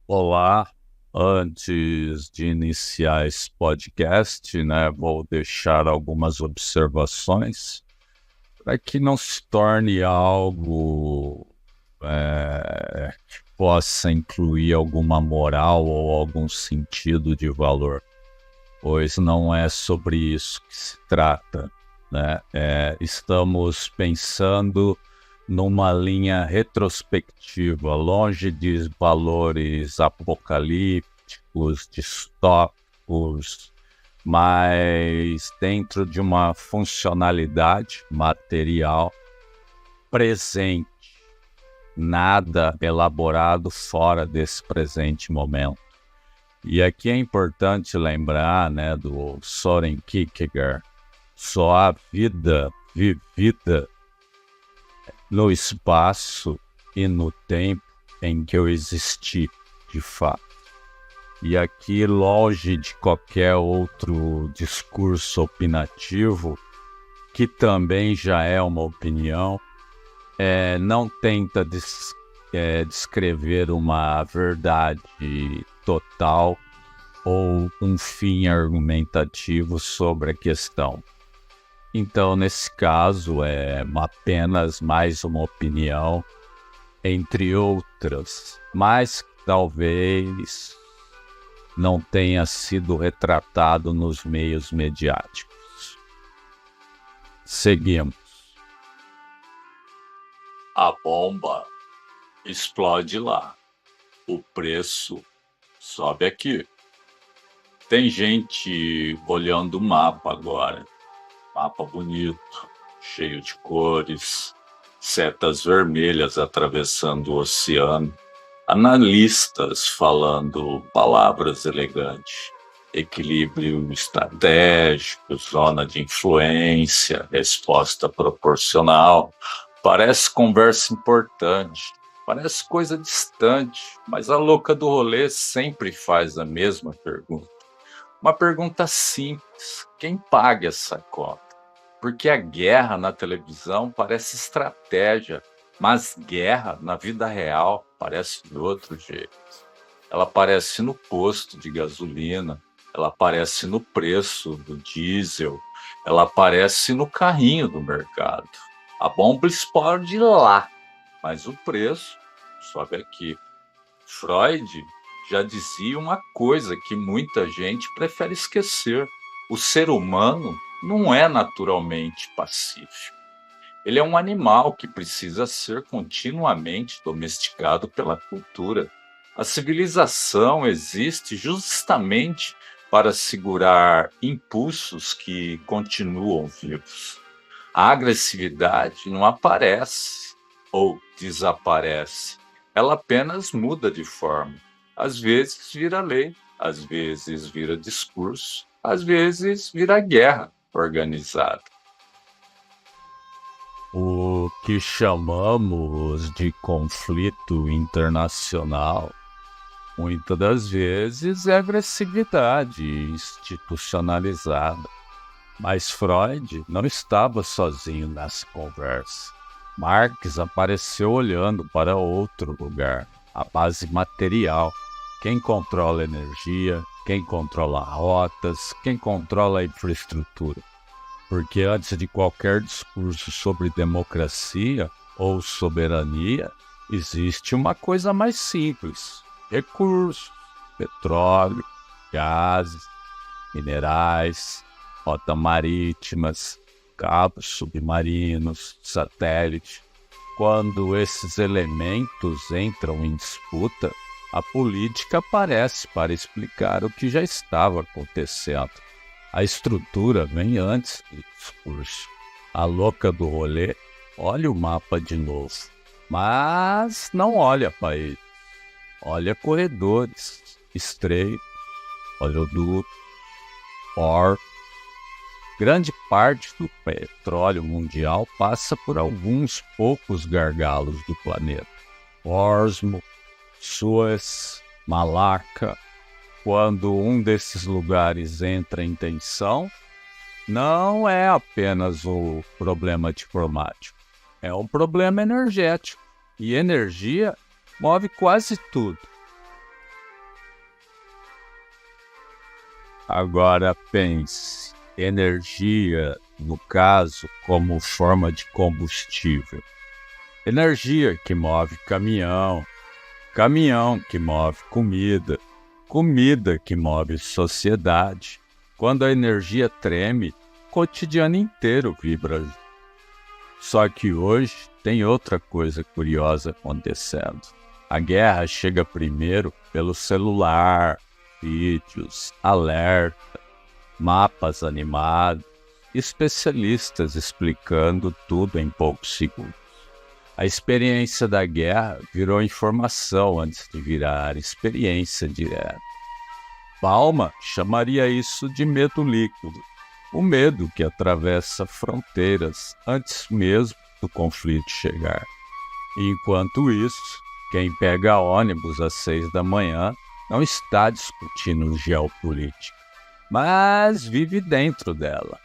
Olá, antes de iniciar esse podcast, vou deixar algumas observações para que não se torne algo que possa incluir alguma moral ou algum sentido de valor, pois não é sobre isso que se trata, né? Estamos pensando numa linha retrospectiva, longe de valores apocalípticos, distópicos, mas dentro de uma funcionalidade material presente, nada elaborado fora desse presente momento. E aqui é importante lembrar, do Soren Kierkegaard, só há vida vivida no espaço e no tempo em que eu existi, de fato. E aqui, longe de qualquer outro discurso opinativo, que também já é uma opinião, não tenta descrever uma verdade total ou um fim argumentativo sobre a questão. Então, nesse caso, é apenas mais uma opinião, entre outras, mas talvez não tenha sido retratado nos meios mediáticos. Seguimos. A bomba explode lá. O preço sobe aqui. Tem gente olhando o mapa agora. Mapa bonito, cheio de cores, setas vermelhas atravessando o oceano, analistas falando palavras elegantes, equilíbrio estratégico, zona de influência, resposta proporcional. Parece conversa importante, parece coisa distante, mas a louca do rolê sempre faz a mesma pergunta. Uma pergunta simples: quem paga essa conta? Porque a guerra na televisão parece estratégia, mas guerra na vida real parece de outro jeito. Ela aparece no posto de gasolina, ela aparece no preço do diesel, ela aparece no carrinho do mercado. A bomba explode lá, mas o preço sobe aqui. Freud já dizia uma coisa que muita gente prefere esquecer: o ser humano não é naturalmente pacífico. Ele é um animal que precisa ser continuamente domesticado pela cultura. A civilização existe justamente para segurar impulsos que continuam vivos. A agressividade não aparece ou desaparece. Ela apenas muda de forma. Às vezes vira lei, às vezes vira discurso, às vezes vira guerra organizada. O que chamamos de conflito internacional, muitas das vezes, é agressividade institucionalizada. Mas Freud não estava sozinho nessa conversa. Marx apareceu olhando para outro lugar, a base material. Quem controla a energia, quem controla rotas, quem controla a infraestrutura. Porque antes de qualquer discurso sobre democracia ou soberania, existe uma coisa mais simples: recursos, petróleo, gases, minerais, rotas marítimas, cabos submarinos, satélite. Quando esses elementos entram em disputa, a política aparece para explicar o que já estava acontecendo. A estrutura vem antes do discurso. A louca do rolê olha o mapa de novo, mas não olha para ele. Olha corredores, estreitos, oleodutos, portos. Grande parte do petróleo mundial passa por alguns poucos gargalos do planeta. Portsmouth, Suez, Malaca. Quando um desses lugares entra em tensão, não é apenas o problema diplomático, é um problema energético. E energia move quase tudo. Agora pense, energia, no caso, como forma de combustível. Energia que move caminhão, caminhão que move comida, comida que move sociedade. Quando a energia treme, o cotidiano inteiro vibra. Só que hoje tem outra coisa curiosa acontecendo. A guerra chega primeiro pelo celular, vídeos, alerta, mapas animados, especialistas explicando tudo em poucos segundos. A experiência da guerra virou informação antes de virar experiência direta. Bauman chamaria isso de medo líquido, o medo que atravessa fronteiras antes mesmo do conflito chegar. E enquanto isso, quem pega ônibus às 6 da manhã não está discutindo geopolítica, mas vive dentro dela.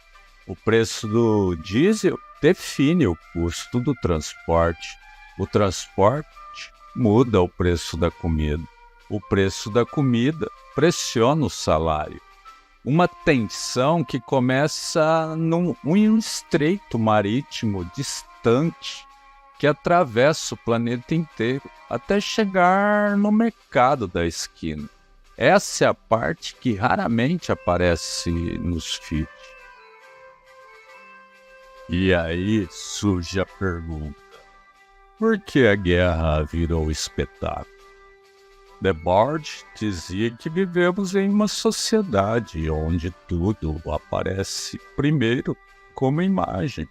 O preço do diesel define o custo do transporte. O transporte muda o preço da comida. O preço da comida pressiona o salário. Uma tensão que começa num estreito marítimo distante que atravessa o planeta inteiro até chegar no mercado da esquina. Essa é a parte que raramente aparece nos feeds. E aí surge a pergunta: por que a guerra virou espetáculo? Debord dizia que vivemos em uma sociedade onde tudo aparece primeiro como imagem.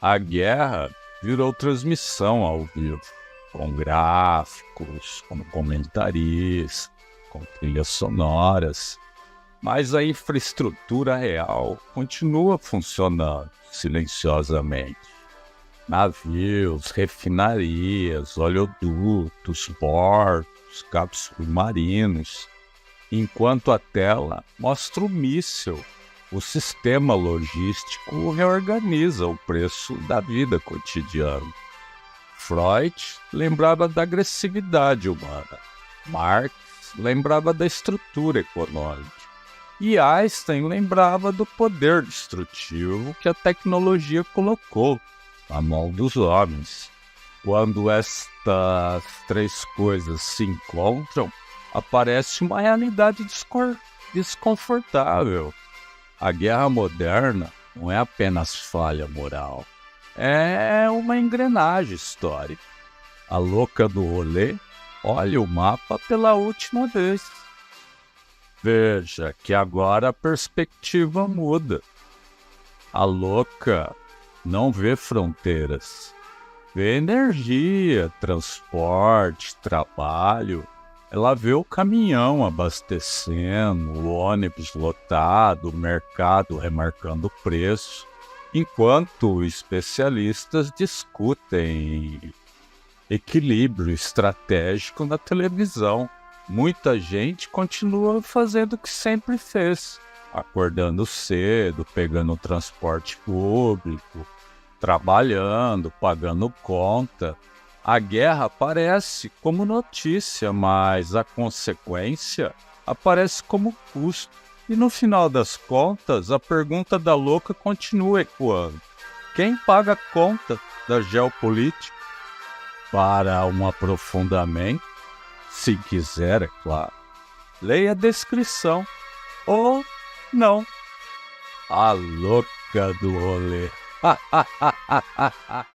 A guerra virou transmissão ao vivo, com gráficos, com comentaristas, com trilhas sonoras, mas a infraestrutura real continua funcionando silenciosamente. Navios, refinarias, oleodutos, portos, cabos submarinos, enquanto a tela mostra o míssil. O sistema logístico reorganiza o preço da vida cotidiana. Freud lembrava da agressividade humana. Marx lembrava da estrutura econômica. E Einstein lembrava do poder destrutivo que a tecnologia colocou na mão dos homens. Quando estas três coisas se encontram, aparece uma realidade desconfortável. A guerra moderna não é apenas falha moral, é uma engrenagem histórica. A louca do rolê olha o mapa pela última vez. Veja que agora a perspectiva muda. A louca não vê fronteiras, vê energia, transporte, trabalho. Ela vê o caminhão abastecendo, o ônibus lotado, o mercado remarcando o preço, enquanto especialistas discutem equilíbrio estratégico na televisão. Muita gente continua fazendo o que sempre fez, acordando cedo, pegando o transporte público, trabalhando, pagando conta. A guerra aparece como notícia, mas a consequência aparece como custo. E no final das contas, a pergunta da louca continua ecoando: quem paga a conta da geopolítica? Para um aprofundamento, se quiser, é claro, leia a descrição ou não. A louca do rolê.